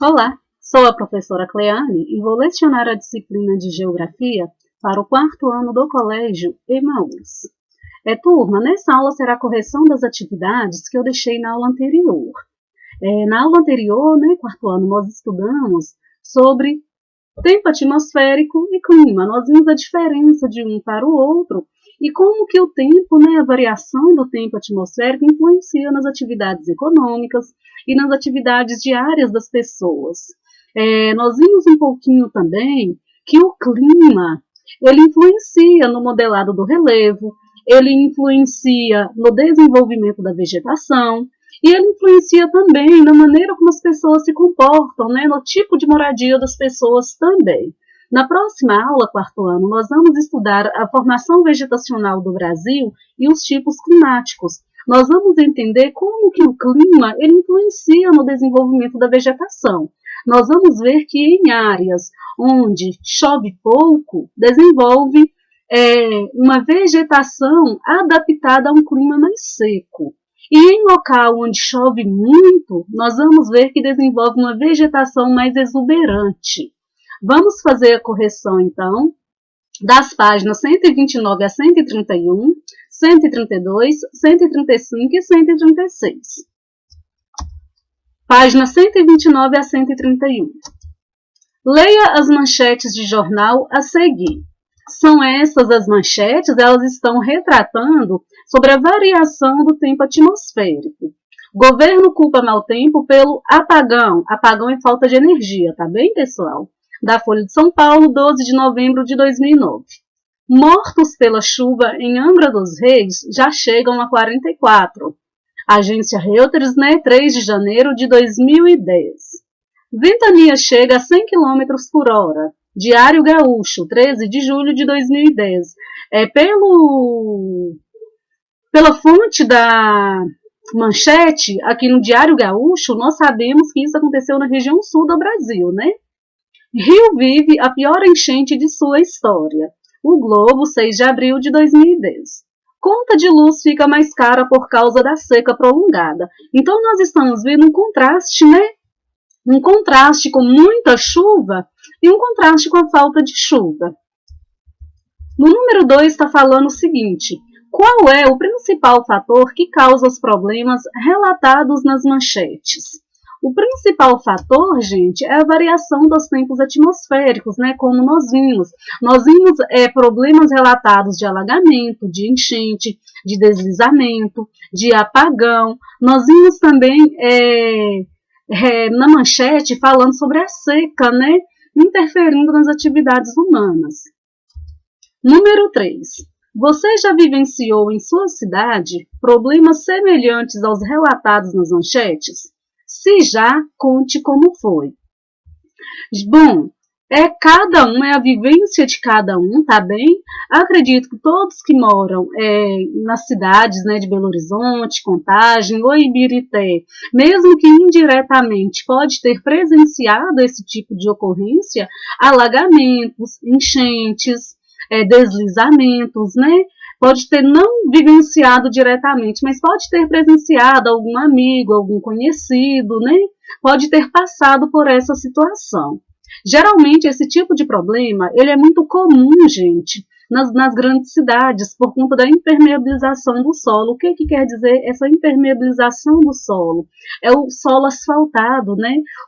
Olá, sou a professora Cleane e vou lecionar a disciplina de Geografia para o quarto ano do Colégio Emaús. Turma, nessa aula será a correção das atividades que eu deixei na aula anterior. Na aula anterior, quarto ano, nós estudamos sobre tempo atmosférico e clima. Nós vimos a diferença de um para o outro e como que o tempo, a variação do tempo atmosférico influencia nas atividades econômicas e nas atividades diárias das pessoas. Nós vimos um pouquinho também que o clima, ele influencia no modelado do relevo, ele influencia no desenvolvimento da vegetação, e ele influencia também na maneira como as pessoas se comportam, no tipo de moradia das pessoas também. Na próxima aula, quarto ano, nós vamos estudar a formação vegetacional do Brasil e os tipos climáticos. Nós vamos entender como que o clima ele influencia no desenvolvimento da vegetação. Nós vamos ver que em áreas onde chove pouco, desenvolve uma vegetação adaptada a um clima mais seco. E em local onde chove muito, nós vamos ver que desenvolve uma vegetação mais exuberante. Vamos fazer a correção, então, das páginas 129 a 131, 132, 135 e 136. Página 129 a 131. Leia as manchetes de jornal a seguir. São essas as manchetes, elas estão retratando sobre a variação do tempo atmosférico. Governo culpa mau tempo pelo apagão. Apagão é falta de energia, tá bem, pessoal? Da Folha de São Paulo, 12 de novembro de 2009. Mortos pela chuva em Angra dos Reis já chegam a 44. Agência Reuters, 3 de janeiro de 2010. Ventania chega a 100 km por hora. Diário Gaúcho, 13 de julho de 2010. Pela fonte da manchete, aqui no Diário Gaúcho, nós sabemos que isso aconteceu na região sul do Brasil, Rio vive a pior enchente de sua história. O Globo, 6 de abril de 2010. Conta de luz fica mais cara por causa da seca prolongada. Então, nós estamos vendo um contraste, Um contraste com muita chuva e um contraste com a falta de chuva. No número 2 está falando o seguinte: qual é o principal fator que causa os problemas relatados nas manchetes? O principal fator, gente, é a variação dos tempos atmosféricos, como nós vimos. Nós vimos problemas relatados de alagamento, de enchente, de deslizamento, de apagão. Nós vimos também na manchete falando sobre a seca, interferindo nas atividades humanas. Número 3. Você já vivenciou em sua cidade problemas semelhantes aos relatados nas manchetes? Se já, conte como foi. Bom, cada um, é a vivência de cada um, tá bem? Acredito que todos que moram nas cidades, de Belo Horizonte, Contagem ou Ibirité, mesmo que indiretamente pode ter presenciado esse tipo de ocorrência, alagamentos, enchentes, deslizamentos, Pode ter não vivenciado diretamente, mas pode ter presenciado algum amigo, algum conhecido, Pode ter passado por essa situação. Geralmente, esse tipo de problema, ele é muito comum, gente, nas grandes cidades, por conta da impermeabilização do solo. O que quer dizer essa impermeabilização do solo? É o solo asfaltado,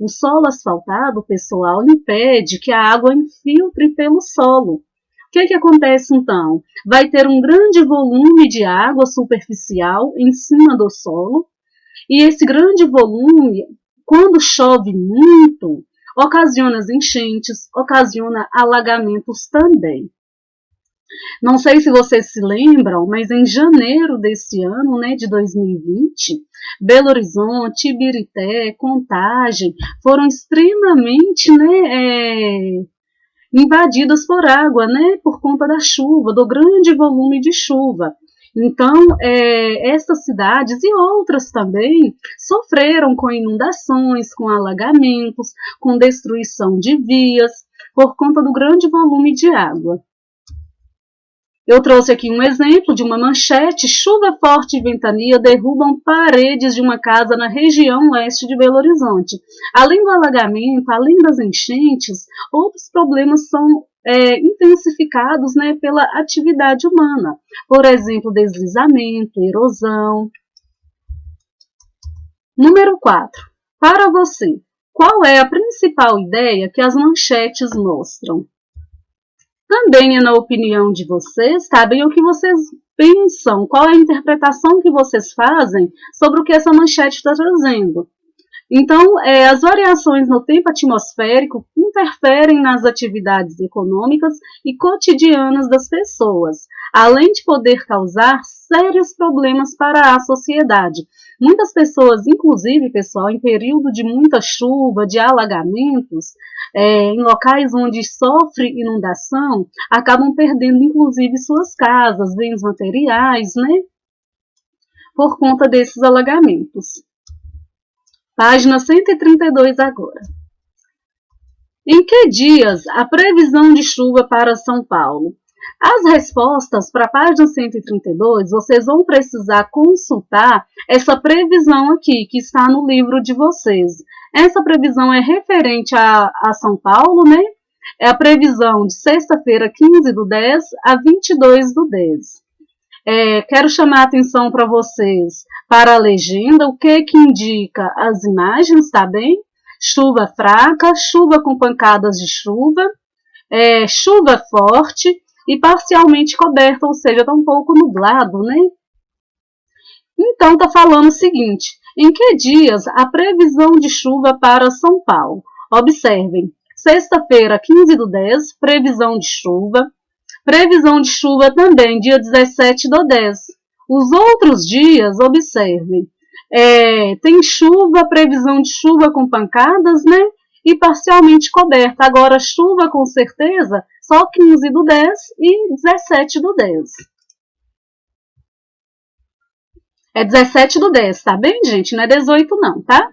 O solo asfaltado, pessoal, impede que a água infiltre pelo solo. O que acontece, então? Vai ter um grande volume de água superficial em cima do solo, e esse grande volume, quando chove muito, ocasiona enchentes, ocasiona alagamentos também. Não sei se vocês se lembram, mas em janeiro desse ano, de 2020, Belo Horizonte, Ibirité, Contagem, foram extremamente, invadidas por água, por conta da chuva, do grande volume de chuva. Então, essas cidades e outras também sofreram com inundações, com alagamentos, com destruição de vias, por conta do grande volume de água. Eu trouxe aqui um exemplo de uma manchete: chuva forte e ventania derrubam paredes de uma casa na região leste de Belo Horizonte. Além do alagamento, além das enchentes, outros problemas são intensificados, né, pela atividade humana. Por exemplo, deslizamento, erosão. Número 4. Para você, qual é a principal ideia que as manchetes mostram? Também é na opinião de vocês, sabem o que vocês pensam, qual é a interpretação que vocês fazem sobre o que essa manchete está trazendo. Então, as variações no tempo atmosférico interferem nas atividades econômicas e cotidianas das pessoas, além de poder causar sérios problemas para a sociedade. Muitas pessoas, inclusive, pessoal, em período de muita chuva, de alagamentos, em locais onde sofre inundação, acabam perdendo, inclusive, suas casas, bens materiais, né? Por conta desses alagamentos. Página 132 agora. Em que dias a previsão de chuva para São Paulo? As respostas para a página 132, vocês vão precisar consultar essa previsão aqui, que está no livro de vocês. Essa previsão é referente a São Paulo, né? É a previsão de sexta-feira, 15/10 a 22/10. Quero chamar a atenção para vocês para a legenda, o que indica as imagens, tá bem? Chuva fraca, chuva com pancadas de chuva, chuva forte e parcialmente coberta, ou seja, está um pouco nublado, né? Então, está falando o seguinte: em que dias a previsão de chuva para São Paulo? Observem, sexta-feira, 15/10, previsão de chuva. Previsão de chuva também, dia 17/10. Os outros dias, observem, tem chuva, previsão de chuva com pancadas, né? E parcialmente coberta. Agora, chuva com certeza, só 15/10 e 17/10. É 17/10, tá bem, gente? Não é 18 não, tá?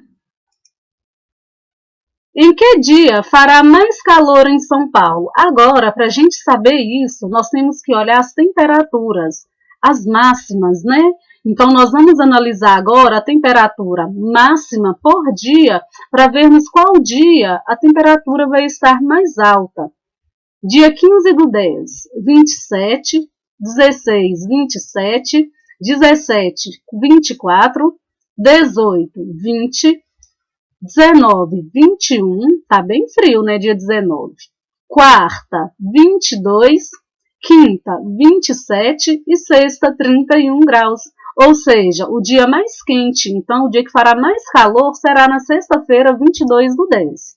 Em que dia fará mais calor em São Paulo? Agora, para a gente saber isso, nós temos que olhar as temperaturas, as máximas, né? Então, nós vamos analisar agora a temperatura máxima por dia para vermos qual dia a temperatura vai estar mais alta. Dia 15/10, 27, 16, 27, 17, 24, 18, 20, 19, 21, tá bem frio, né? Dia 19. Quarta, 22. Quinta, 27 e sexta, 31 graus. Ou seja, o dia mais quente, então o dia que fará mais calor será na sexta-feira, 22/10.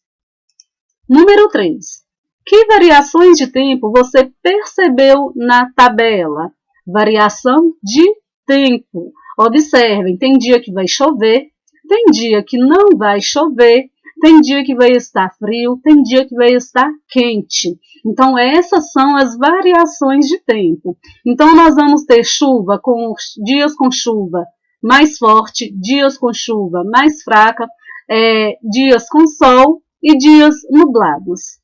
Número 3. Que variações de tempo você percebeu na tabela? Variação de tempo. Observem, tem dia que vai chover, tem dia que não vai chover, tem dia que vai estar frio, tem dia que vai estar quente. Então, essas são as variações de tempo. Então, nós vamos ter dias com chuva mais forte, dias com chuva mais fraca, dias com sol e dias nublados.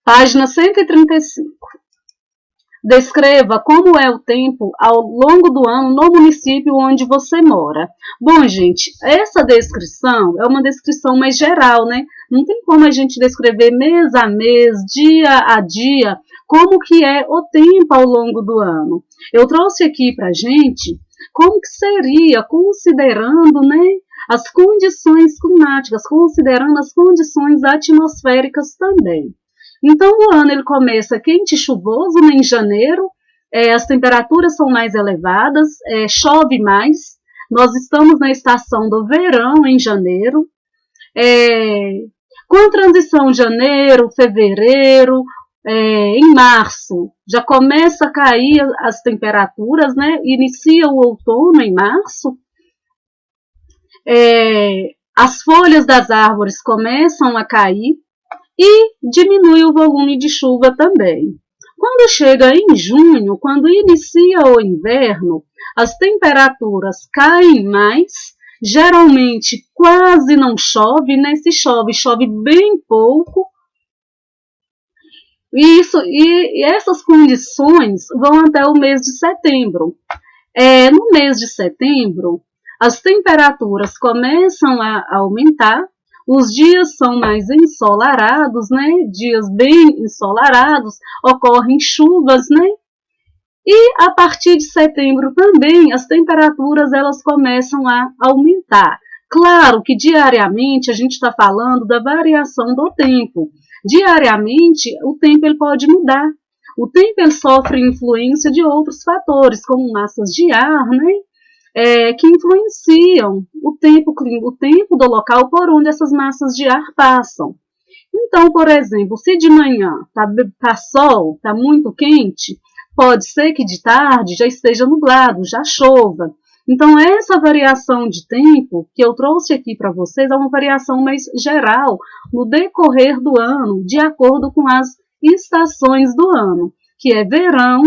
Página 135. Descreva como é o tempo ao longo do ano no município onde você mora. Bom, gente, essa descrição é uma descrição mais geral, né? Não tem como a gente descrever mês a mês, dia a dia, como que é o tempo ao longo do ano. Eu trouxe aqui pra gente como que seria, considerando, né, as condições climáticas, considerando as condições atmosféricas também. Então, o ano ele começa quente e chuvoso, né, em janeiro, as temperaturas são mais elevadas, chove mais. Nós estamos na estação do verão em janeiro. Com a transição janeiro, fevereiro, em março, já começa a cair as temperaturas, né? Inicia o outono em março. As folhas das árvores começam a cair e diminui o volume de chuva também. Quando chega em junho, quando inicia o inverno, as temperaturas caem mais, geralmente quase não chove, né? Se chove, chove bem pouco. E essas condições vão até o mês de setembro. No mês de setembro, as temperaturas começam a aumentar, os dias são mais ensolarados, né? Dias bem ensolarados, ocorrem chuvas, né? E a partir de setembro também as temperaturas elas começam a aumentar. Claro que diariamente a gente está falando da variação do tempo. Diariamente o tempo ele pode mudar. O tempo ele sofre influência de outros fatores, como massas de ar, né? Que influenciam o tempo do local por onde essas massas de ar passam. Então, por exemplo, se de manhã tá sol, está muito quente, pode ser que de tarde já esteja nublado, já chova. Então, essa variação de tempo que eu trouxe aqui para vocês é uma variação mais geral no decorrer do ano, de acordo com as estações do ano, que é verão.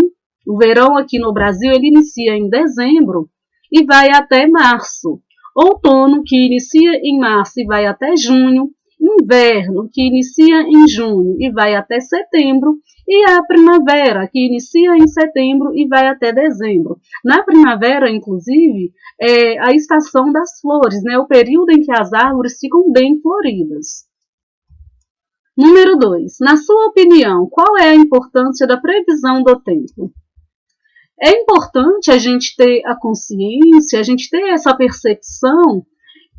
O verão aqui no Brasil ele inicia em dezembro e vai até março. Outono, que inicia em março e vai até junho. Inverno, que inicia em junho e vai até setembro, e a primavera, que inicia em setembro e vai até dezembro. Na primavera, inclusive, é a estação das flores, né? O período em que as árvores ficam bem floridas. Número 2. Na sua opinião, qual é a importância da previsão do tempo? É importante a gente ter a consciência, a gente ter essa percepção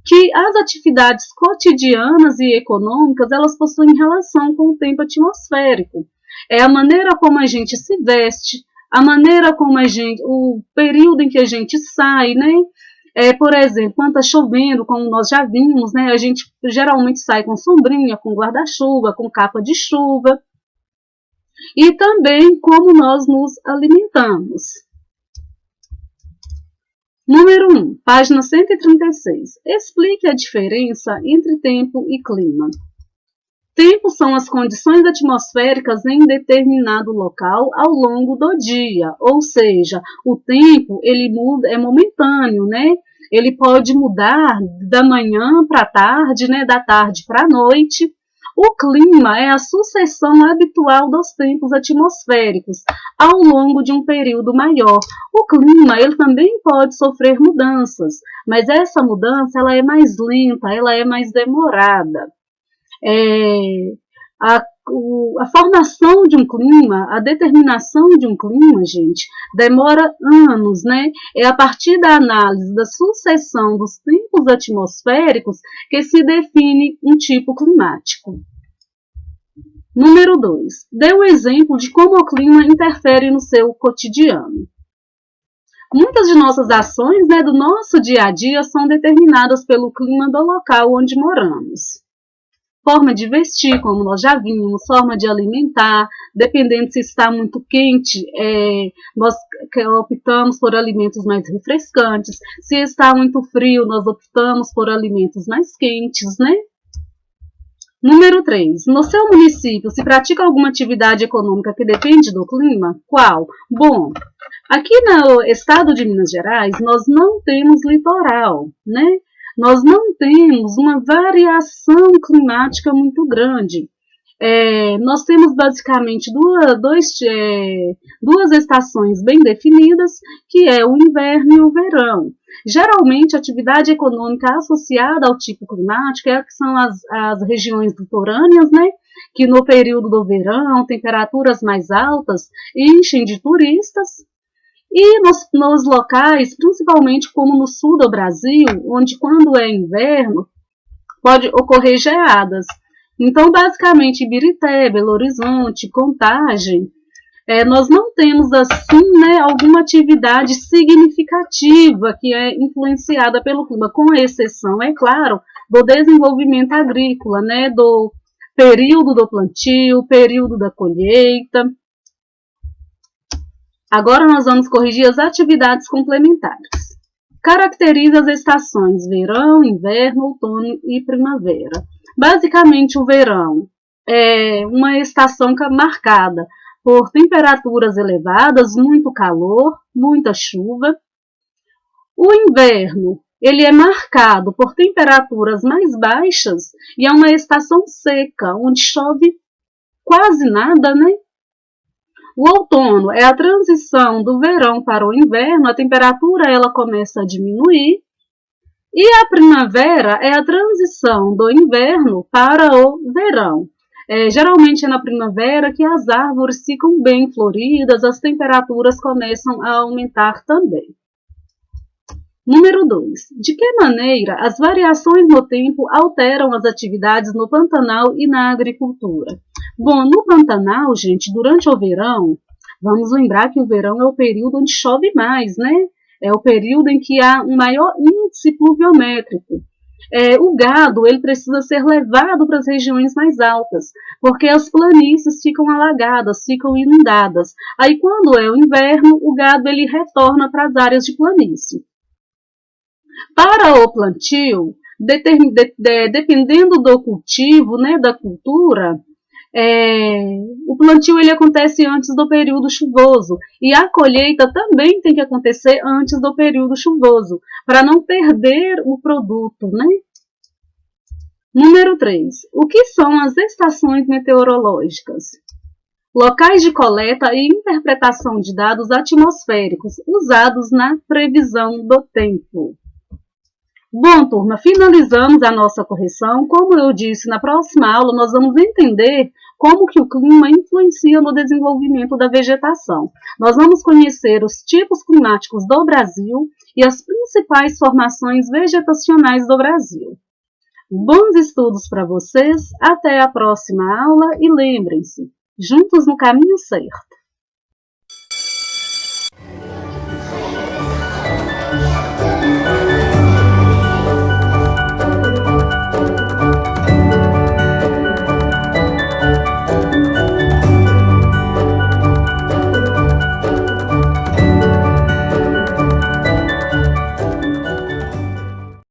que as atividades cotidianas e econômicas elas possuem relação com o tempo atmosférico. É a maneira como a gente se veste, a maneira como o período em que a gente sai, né? Por exemplo, quando está chovendo, como nós já vimos, né? A gente geralmente sai com sombrinha, com guarda-chuva, com capa de chuva. E também como nós nos alimentamos. Número 1, página 136. Explique a diferença entre tempo e clima. Tempo são as condições atmosféricas em determinado local ao longo do dia, ou seja, o tempo ele muda, é momentâneo, né? Ele pode mudar da manhã para a tarde, né? Da tarde para a noite. O clima é a sucessão habitual dos tempos atmosféricos ao longo de um período maior. O clima ele também pode sofrer mudanças, mas essa mudança ela é mais lenta, ela é mais demorada. A formação de um clima, a determinação de um clima, gente, demora anos, né? É a partir da análise da sucessão dos tempos atmosféricos que se define um tipo climático. Número 2. Dê um exemplo de como o clima interfere no seu cotidiano. Muitas de nossas ações, né, do nosso dia a dia são determinadas pelo clima do local onde moramos. Forma de vestir, como nós já vimos, forma de alimentar, dependendo se está muito quente, nós optamos por alimentos mais refrescantes. Se está muito frio, nós optamos por alimentos mais quentes, né? Número 3. No seu município, se pratica alguma atividade econômica que depende do clima? Qual? Bom, aqui no estado de Minas Gerais, nós não temos litoral, né? Nós não temos uma variação climática muito grande. Nós temos basicamente duas estações bem definidas, que é o inverno e o verão. Geralmente, a atividade econômica associada ao tipo climático que são as regiões litorâneas, né? Que no período do verão, temperaturas mais altas enchem de turistas. E nos locais, principalmente como no sul do Brasil, onde quando é inverno, pode ocorrer geadas. Então, basicamente, Ibirité, Belo Horizonte, Contagem, nós não temos, assim, né, alguma atividade significativa que é influenciada pelo clima, com exceção, é claro, do desenvolvimento agrícola, né, do período do plantio, período da colheita. Agora nós vamos corrigir as atividades complementares. Caracteriza as estações verão, inverno, outono e primavera. Basicamente, o verão é uma estação marcada por temperaturas elevadas, muito calor, muita chuva. O inverno, ele é marcado por temperaturas mais baixas e é uma estação seca, onde chove quase nada, né? O outono é a transição do verão para o inverno, a temperatura ela começa a diminuir. E a primavera é a transição do inverno para o verão. Geralmente é na primavera que as árvores ficam bem floridas, as temperaturas começam a aumentar também. Número 2. De que maneira as variações no tempo alteram as atividades no Pantanal e na agricultura? Bom, no Pantanal, gente, durante o verão, vamos lembrar que o verão é o período onde chove mais, né? É o período em que há um maior índice pluviométrico. O gado ele precisa ser levado para as regiões mais altas, porque as planícies ficam alagadas, ficam inundadas. Aí, quando é o inverno, o gado ele retorna para as áreas de planície. Para o plantio, dependendo do cultivo, né, da cultura, o plantio ele acontece antes do período chuvoso e a colheita também tem que acontecer antes do período chuvoso, para não perder o produto, né? Número 3. O que são as estações meteorológicas? Locais de coleta e interpretação de dados atmosféricos usados na previsão do tempo. Bom, turma, finalizamos a nossa correção. Como eu disse, na próxima aula nós vamos entender como que o clima influencia no desenvolvimento da vegetação. Nós vamos conhecer os tipos climáticos do Brasil e as principais formações vegetacionais do Brasil. Bons estudos para vocês, até a próxima aula e lembrem-se, juntos no caminho certo.